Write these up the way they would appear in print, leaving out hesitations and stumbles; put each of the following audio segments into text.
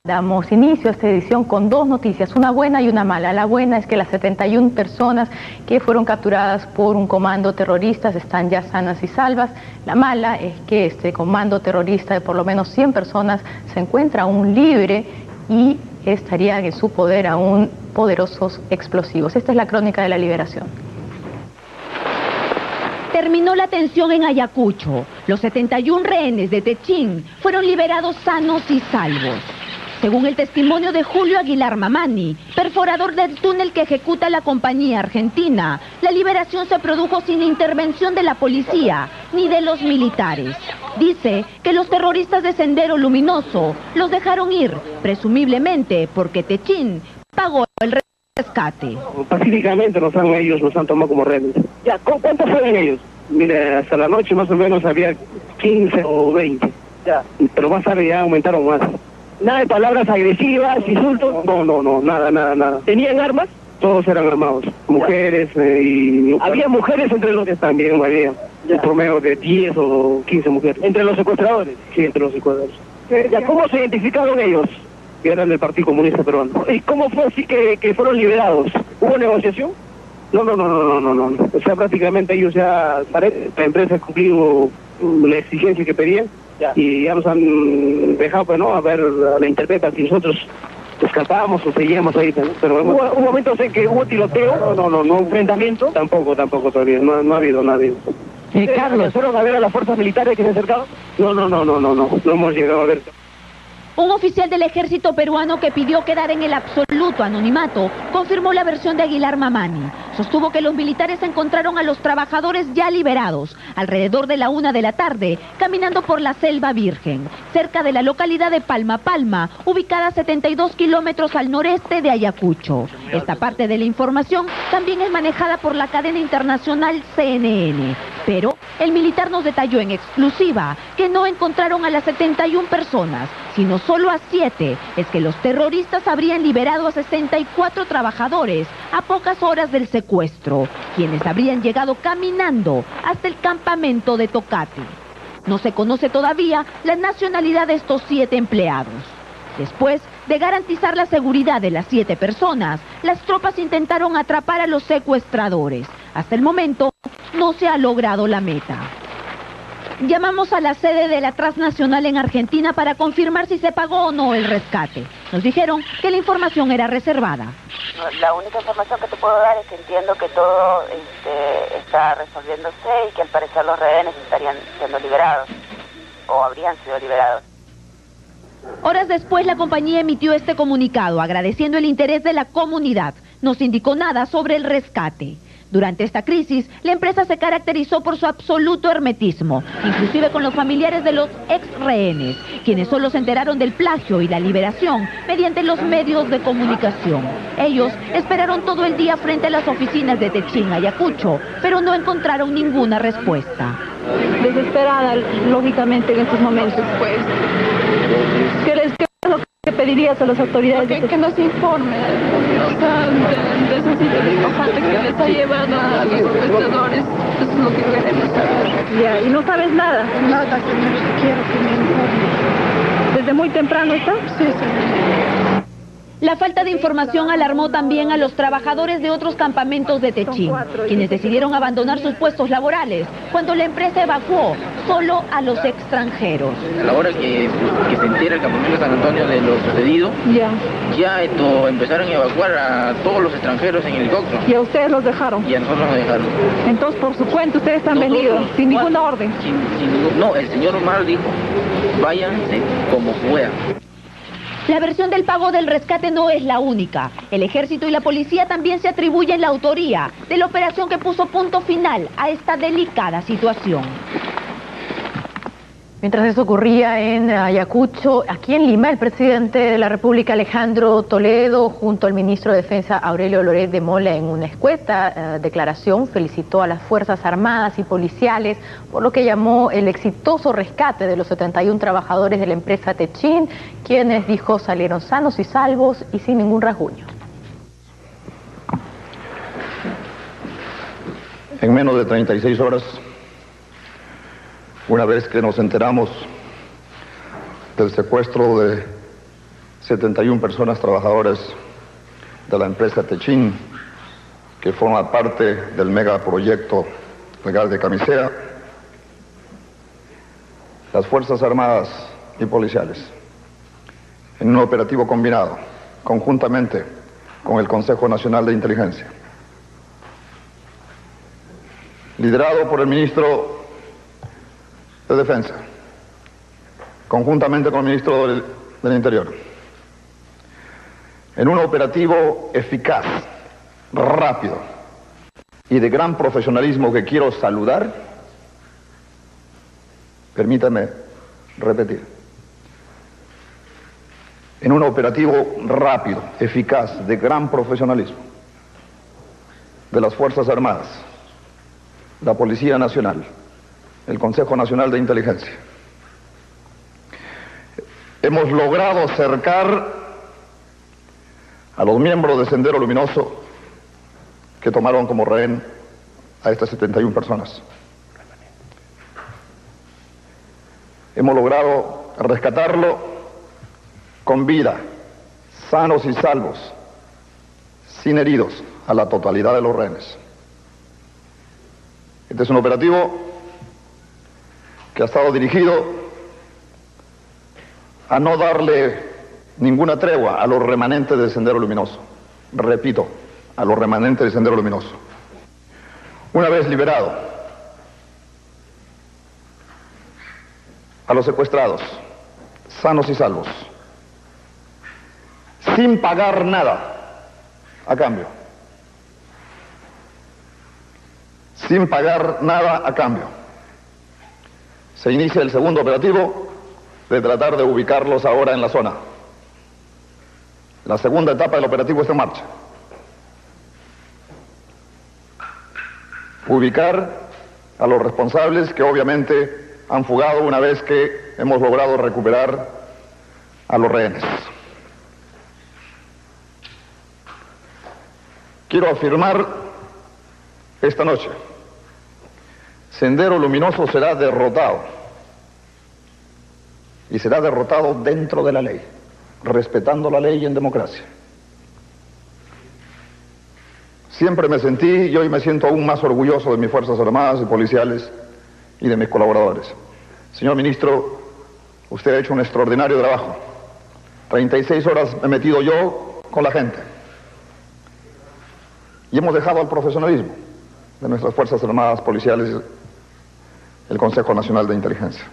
Damos inicio a esta edición con dos noticias, una buena y una mala. La buena es que las 71 personas que fueron capturadas por un comando terrorista están ya sanas y salvas. La mala es que este comando terrorista de por lo menos 100 personas se encuentra aún libre y estarían en su poder aún poderosos explosivos. Esta es la crónica de la liberación. Terminó la tensión en Ayacucho. Los 71 rehenes de Techín fueron liberados sanos y salvos. Según el testimonio de Julio Aguilar Mamani, perforador del túnel que ejecuta la compañía argentina, la liberación se produjo sin intervención de la policía ni de los militares. Dice que los terroristas de Sendero Luminoso los dejaron ir, presumiblemente porque Techín pagó el rescate. Pacíficamente nos han tomado como rehenes. Ya, ¿cuántos fueron ellos? Mire, hasta la noche más o menos había 15 o 20. Ya, pero más tarde ya aumentaron más. Nada de palabras agresivas, insultos, no, nada. ¿Tenían armas? Todos eran armados, mujeres y... ¿Había mujeres entre los que también había? Un promedio de 10 o 15 mujeres. ¿Entre los secuestradores? Sí, entre los secuestradores. Ya, ¿cómo se identificaron ellos? Que eran del Partido Comunista Peruano. ¿Y cómo fue así que fueron liberados? ¿Hubo negociación? No. O sea, prácticamente ellos ya, la empresa ha cumplido la exigencia que pedían. Ya. Y ya nos han dejado, pues, ¿no? A ver, a la interpreta si nosotros escapábamos o seguíamos ahí, pero ¿hubo momentos en que hubo tiroteo? No, enfrentamiento. Tampoco todavía, no ha habido nadie. Carlos, ¿Fueron a ver a las fuerzas militares que se acercaban? No hemos llegado a ver. Un oficial del ejército peruano que pidió quedar en el absoluto anonimato confirmó la versión de Aguilar Mamani. Sostuvo que los militares encontraron a los trabajadores ya liberados alrededor de la 1 de la tarde, caminando por la Selva Virgen, cerca de la localidad de Palma, ubicada a 72 kilómetros al noreste de Ayacucho. Esta parte de la información también es manejada por la cadena internacional CNN. Pero el militar nos detalló en exclusiva que no encontraron a las 71 personas, sino solo a 7, es que los terroristas habrían liberado a 64 trabajadores a pocas horas del secuestro, quienes habrían llegado caminando hasta el campamento de Tocate. No se conoce todavía la nacionalidad de estos 7 empleados. Después de garantizar la seguridad de las 7 personas, las tropas intentaron atrapar a los secuestradores. Hasta el momento no se ha logrado la meta. Llamamos a la sede de la transnacional en Argentina para confirmar si se pagó o no el rescate. Nos dijeron que la información era reservada. La única información que te puedo dar es que entiendo que todo está resolviéndose y que al parecer los rehenes estarían siendo liberados o habrían sido liberados. Horas después la compañía emitió este comunicado agradeciendo el interés de la comunidad. No se indicó nada sobre el rescate. Durante esta crisis, la empresa se caracterizó por su absoluto hermetismo, inclusive con los familiares de los ex rehenes, quienes solo se enteraron del plagio y la liberación mediante los medios de comunicación. Ellos esperaron todo el día frente a las oficinas de Techín, Ayacucho, pero no encontraron ninguna respuesta. Desesperada, lógicamente, en estos momentos, pues. ¿Qué es lo que pedirías a las autoridades? Que nos informe, o sea, de esa situación que les está llevando a los secuestradores. Eso es lo que queremos saber. Ya, ¿y no sabes nada? Nada, señor, quiero que me informe. ¿Desde muy temprano está? Sí, señor. La falta de información alarmó también a los trabajadores de otros campamentos de Techín, quienes decidieron abandonar sus puestos laborales cuando la empresa evacuó solo a los extranjeros. A la hora que se entera el campamento de San Antonio de lo sucedido, ya empezaron a evacuar a todos los extranjeros en helicóptero. ¿Y a ustedes los dejaron? Y a nosotros nos dejaron. Entonces, por su cuenta, ustedes están venidos, sin ninguna orden. No, el señor Omar dijo, váyanse como puedan. La versión del pago del rescate no es la única. El ejército y la policía también se atribuyen la autoría de la operación que puso punto final a esta delicada situación. Mientras eso ocurría en Ayacucho, aquí en Lima, el presidente de la República, Alejandro Toledo, junto al ministro de Defensa, Aurelio Loret de Mola, en una escueta declaración, felicitó a las Fuerzas Armadas y policiales por lo que llamó el exitoso rescate de los 71 trabajadores de la empresa Techín, quienes, dijo, salieron sanos y salvos y sin ningún rasguño. En menos de 36 horas, una vez que nos enteramos del secuestro de 71 personas trabajadoras de la empresa Techin, que forma parte del megaproyecto legal de Camisea, las Fuerzas Armadas y policiales, en un operativo combinado, conjuntamente con el Consejo Nacional de Inteligencia, liderado por el ministro de Defensa, conjuntamente con el ministro del Interior, en un operativo eficaz, rápido y de gran profesionalismo que quiero saludar. Permítame repetir. En un operativo rápido, eficaz, de gran profesionalismo de las Fuerzas Armadas, la Policía Nacional, el Consejo Nacional de Inteligencia, hemos logrado cercar a los miembros de Sendero Luminoso que tomaron como rehén a estas 71 personas. Hemos logrado rescatarlo con vida, sanos y salvos, sin heridos, a la totalidad de los rehenes. Este es un operativo que ha estado dirigido a no darle ninguna tregua a los remanentes del Sendero Luminoso. Repito, a los remanentes del Sendero Luminoso. Una vez liberado a los secuestrados, sanos y salvos, sin pagar nada a cambio, sin pagar nada a cambio, se inicia el segundo operativo de tratar de ubicarlos ahora en la zona. La segunda etapa del operativo está en marcha. Ubicar a los responsables que obviamente han fugado una vez que hemos logrado recuperar a los rehenes. Quiero afirmar esta noche, Sendero Luminoso será derrotado, y será derrotado dentro de la ley, respetando la ley y en democracia. Siempre me sentí y hoy me siento aún más orgulloso de mis Fuerzas Armadas y policiales y de mis colaboradores. Señor ministro, usted ha hecho un extraordinario trabajo. 36 horas me he metido yo con la gente. Y hemos dejado al profesionalismo de nuestras Fuerzas Armadas, policiales, el Consejo Nacional de Inteligencia.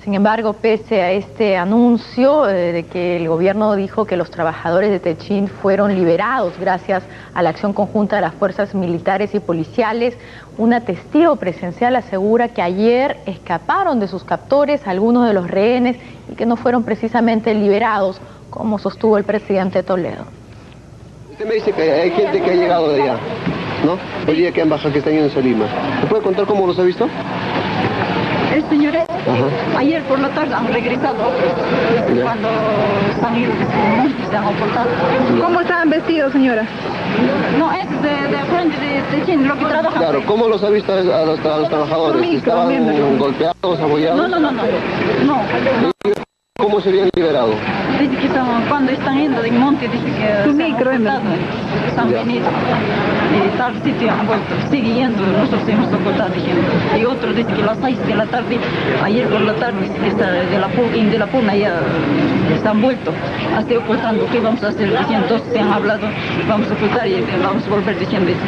Sin embargo, pese a este anuncio de que el gobierno dijo que los trabajadores de Techin fueron liberados gracias a la acción conjunta de las fuerzas militares y policiales, una testigo presencial asegura que ayer escaparon de sus captores algunos de los rehenes y que no fueron precisamente liberados, como sostuvo el presidente Toledo. Usted me dice que hay gente que ha llegado de allá, ¿no? Hoy día que han bajado, que están yendo a Lima. ¿Me puede contar cómo los ha visto? Señores, ayer por la tarde han regresado cuando han ido se han ocultado. ¿Cómo estaban vestidos, señora? No, es de frente de Techin, lo que trabajan. Claro, ¿cómo los ha visto a los trabajadores? ¿Estaban golpeados, abollados? No. ¿Cómo se habían liberado? Dice que cuando están yendo del monte, dice que su micro, están venido y tal sitio han vuelto, sigue yendo, nosotros hemos ocultado, y otro dice que a las 6 de la tarde, ayer por la tarde, de la Puna ya están vuelto, hasta ocultando, ¿qué vamos a hacer? Diciendo, todos se han hablado, vamos a ocultar y vamos a volver diciendo eso.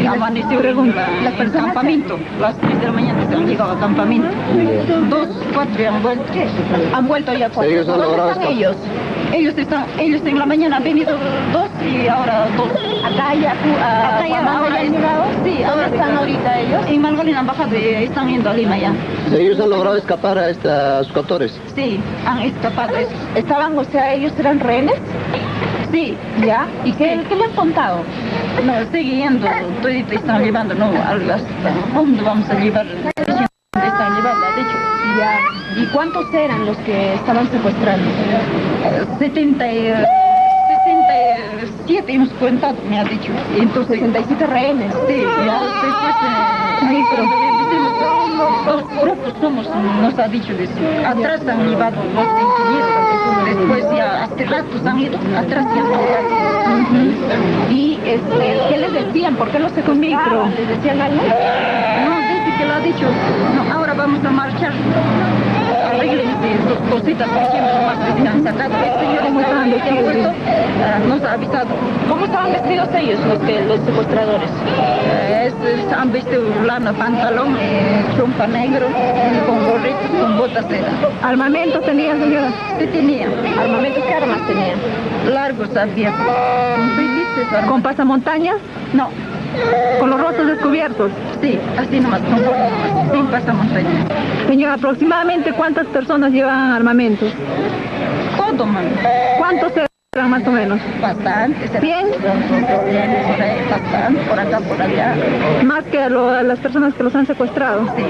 Y amaneció en el campamento, las 3 de la mañana se han llegado al campamento, 2, 4 han vuelto ya 4. Ellos han logrado escapar. Ellos en la mañana han venido 2 y ahora 2. Acá ya han llegado. Sí, ahora están ahorita ellos. En Malgolín han bajado y están yendo a Lima ya. ¿Ellos han logrado escapar a sus captores? Sí, han escapado. ¿Estaban, o sea, ellos eran rehenes? Sí. ¿Ya? ¿Y qué le han contado? No, siguiendo, todito están llevando, no, hasta dónde vamos a llevar, están llevando, de hecho. Ya. ¿Y cuántos eran los que estaban secuestrando? 77 hemos contado, me ha dicho. Entonces, 67 rehenes. Sí, ya después dos grupos somos, nos ha dicho. Atrás han llevado los ingenieros. Después ya hace ratos han ido atrás ya. ¿Y qué les decían? ¿Por qué los secuestraron? ¿Les decían algo? No, desde que lo ha dicho, no, ahora vamos a marchar. Arréglense sus cositas que siempre nomás les han sacado. El señor nos ha avisado. ¿Cómo estaban vestidos ellos, los secuestradores? Han vestido lana, pantalón, chompa negro, con gorritos, con botas de ¿Armamentos tenían, señora? Sí, tenían. ¿Armamentos? ¿Qué armas tenían? Largos había. ¿Con pasamontañas? No. ¿Con los rostros descubiertos? Sí, así nomás, con gorros nomás, sin pasamontañas. Señora, ¿aproximadamente cuántas personas llevan armamentos? Todo, mami. ¿Cuántos eran más o menos? Bastantes. ¿100? Bastante, por acá, por allá. ¿Más que a las personas que los han secuestrado? Sí,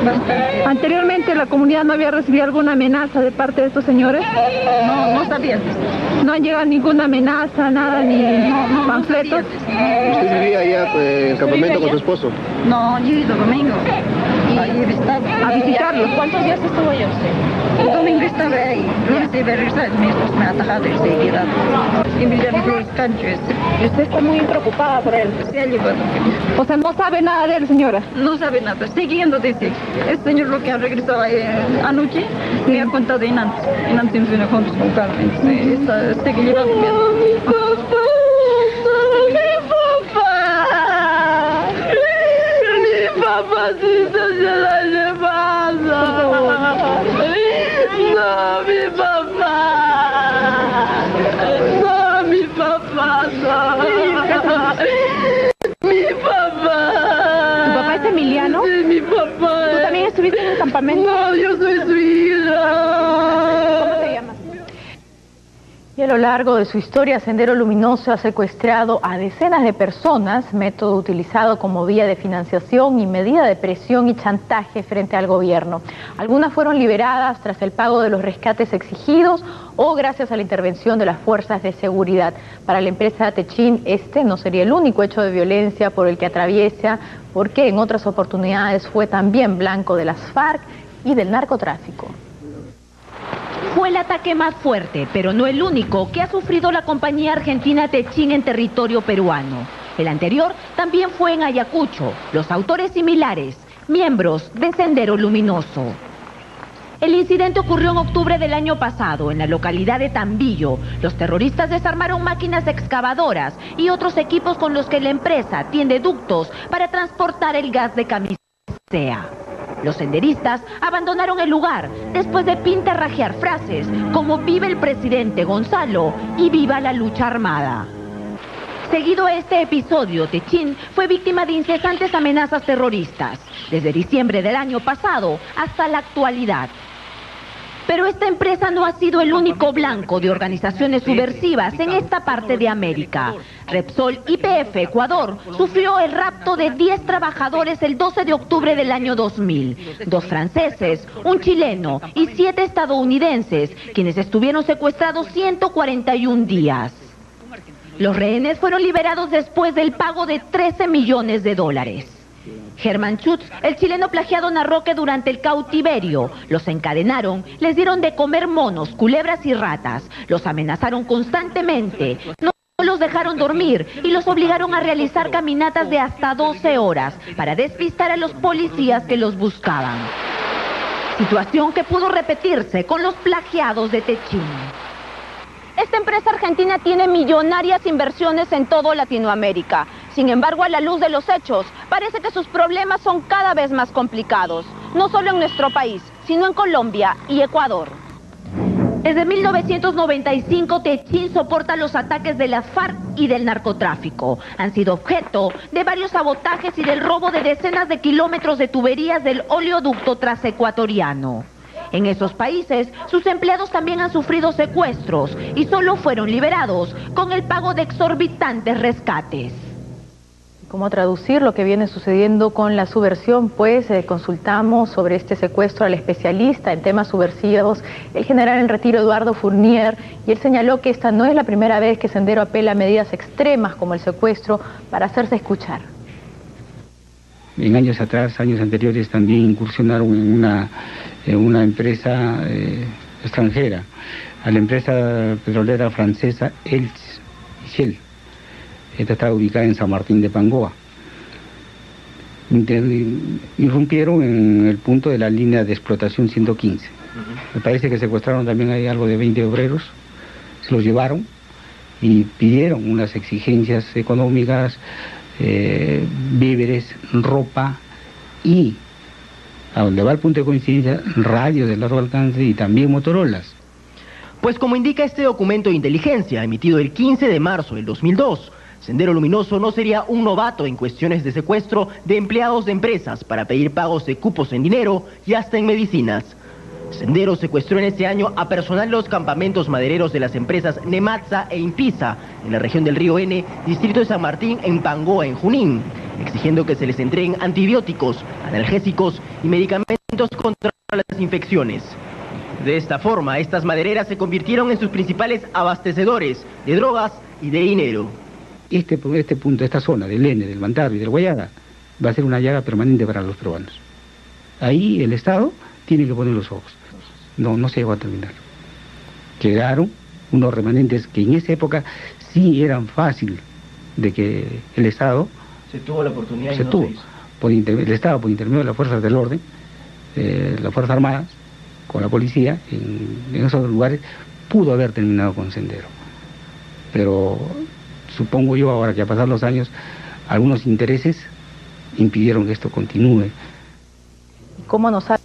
bastante. ¿Anteriormente la comunidad no había recibido alguna amenaza de parte de estos señores? No sabía. ¿No han llegado ninguna amenaza, nada, ni panfletos? ¿Usted vivía allá en el campamento con su esposo? No, yo he ido domingo. Ahí estaba. ¿A visitarlo? ¿Cuántos días estuvo allá usted? El domingo estaba ahí. Lunes de regresar, mi esposo me ha atajado y se ha quedado. Y me llevan los canchos. ¿Y usted está muy preocupada por él? Se ha llevado. O sea, ¿no sabe nada de él, señora? No sabe nada. Siguiendo, dice. El señor lo que ha regresado anoche me ha contado en antes. En antes vino juntos con Carmen. Sigue llevando. Mi papá. Mi papacito se la ha llevado. No, mi papá. No, mi papá, no. Mi papá. ¿Tu papá es Emiliano? Sí, mi papá. ¿Tú también estuviste en el campamento? No, yo soy su hija. ¿Cómo te llamas? Y a lo largo de su historia, Sendero Luminoso ha secuestrado a decenas de personas, método utilizado como vía de financiación y medida de presión y chantaje frente al gobierno. Algunas fueron liberadas tras el pago de los rescates exigidos o gracias a la intervención de las fuerzas de seguridad. Para la empresa Techin, este no sería el único hecho de violencia por el que atraviesa, porque en otras oportunidades fue también blanco de las FARC y del narcotráfico. Fue el ataque más fuerte, pero no el único, que ha sufrido la compañía argentina Techin en territorio peruano. El anterior también fue en Ayacucho, los autores similares, miembros de Sendero Luminoso. El incidente ocurrió en octubre del año pasado, en la localidad de Tambillo. Los terroristas desarmaron máquinas excavadoras y otros equipos con los que la empresa tiende ductos para transportar el gas de camisea. Los senderistas abandonaron el lugar después de pintarrajear frases como "Viva el presidente Gonzalo" y "Viva la lucha armada". Seguido a este episodio, Techin fue víctima de incesantes amenazas terroristas, desde diciembre del año pasado hasta la actualidad. Pero esta empresa no ha sido el único blanco de organizaciones subversivas en esta parte de América. Repsol YPF Ecuador sufrió el rapto de 10 trabajadores el 12 de octubre del año 2000. 2 franceses, un chileno y 7 estadounidenses, quienes estuvieron secuestrados 141 días. Los rehenes fueron liberados después del pago de $13 millones. Germán Schutz, el chileno plagiado, narró que durante el cautiverio los encadenaron, les dieron de comer monos, culebras y ratas, los amenazaron constantemente, no los dejaron dormir y los obligaron a realizar caminatas de hasta 12 horas para despistar a los policías que los buscaban. Situación que pudo repetirse con los plagiados de Techin. Esta empresa argentina tiene millonarias inversiones en todo Latinoamérica. Sin embargo, a la luz de los hechos, parece que sus problemas son cada vez más complicados. No solo en nuestro país, sino en Colombia y Ecuador. Desde 1995, Techin soporta los ataques de las FARC y del narcotráfico. Han sido objeto de varios sabotajes y del robo de decenas de kilómetros de tuberías del oleoducto transecuatoriano. En esos países, sus empleados también han sufrido secuestros y solo fueron liberados con el pago de exorbitantes rescates. ¿Cómo traducir lo que viene sucediendo con la subversión? Pues consultamos sobre este secuestro al especialista en temas subversivos, el general en retiro Eduardo Fournier, y él señaló que esta no es la primera vez que Sendero apela a medidas extremas como el secuestro para hacerse escuchar. En años atrás, años anteriores, también incursionaron en una empresa extranjera, a la empresa petrolera francesa Shell. Esta está ubicada en San Martín de Pangoa. Irrumpieron en el punto de la línea de explotación 115. Me parece que secuestraron también ahí algo de 20 obreros, se los llevaron y pidieron unas exigencias económicas, víveres, ropa y, a donde va el punto de coincidencia, radio de largo alcance y también motorolas. Pues como indica este documento de inteligencia emitido el 15 de marzo del 2002, Sendero Luminoso no sería un novato en cuestiones de secuestro de empleados de empresas para pedir pagos de cupos en dinero y hasta en medicinas. Sendero secuestró en ese año a personal de los campamentos madereros de las empresas Nematza e Impisa en la región del Río N, distrito de San Martín, en Pangoa, en Junín, exigiendo que se les entreguen antibióticos, analgésicos y medicamentos contra las infecciones. De esta forma, estas madereras se convirtieron en sus principales abastecedores de drogas y de dinero. Este punto, esta zona del N, del Mantarri y del Guayaga, va a ser una llaga permanente para los peruanos. Ahí el Estado tiene que poner los ojos. No se llegó a terminar. Quedaron unos remanentes que en esa época sí eran fácil de que el Estado... Se tuvo la oportunidad. Se tuvo. El Estado, por intermedio de las fuerzas del orden, las Fuerzas Armadas, con la policía, en esos lugares, pudo haber terminado con Sendero. Pero supongo yo, ahora que ha pasado los años, algunos intereses impidieron que esto continúe. ¿Cómo nos ha